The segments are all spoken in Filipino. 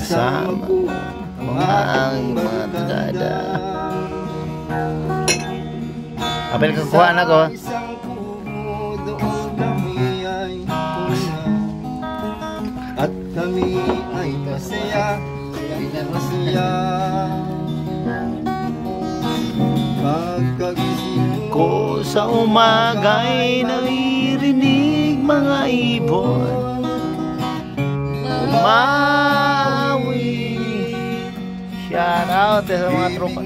kasama ang mga tigada. Apel kakuha na ko. At kami ay masaya, masaya. Pagkagising Ko sa umaga'y naririnig mga ibon umawi. Shout out sa mga tropa.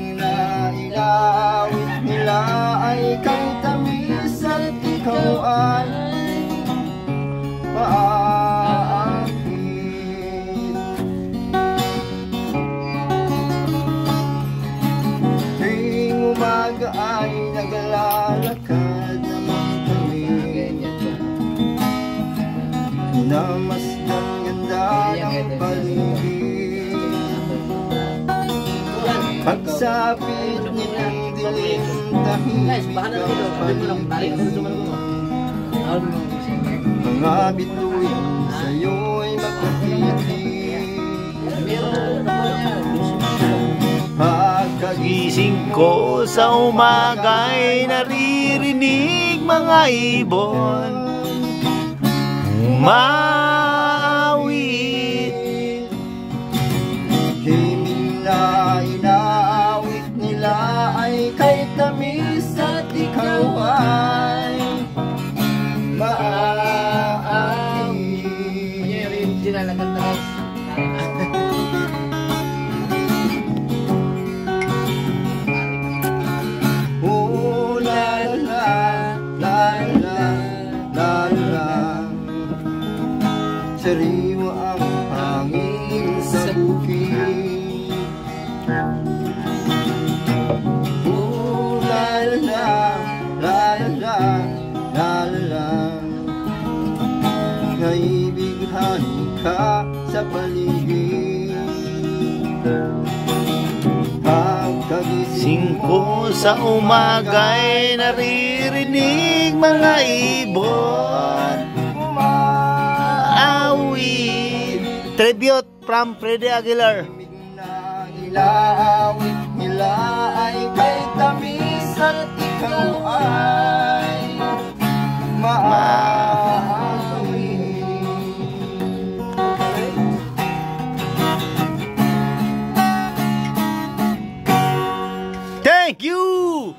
Ilawit nila ay kay tamis at ikaw ay paakit. Tuwing umaga ay naglalakad naman kami, namasdan ganda ng paligid. Pagsapit nilang dilim, tahimik ang paligid. Mga bituin sa'yo'y makapitig. Gising ko sa umaga'y naririnig mga ibon umawit. Himing na inaawit nila ay kay tamis at ikaw ay maawit. Oh la la la la la la, sariwa ang hangin sa bukid. Oh la la la la la la, naibighan ka sa paligid. Gising ko sa umaga'y naririnig mga ibon awit. Tribute from Freddy Aguilar. Ilaawit nila ay kay tamis at ikaw ay maawit. Thank you!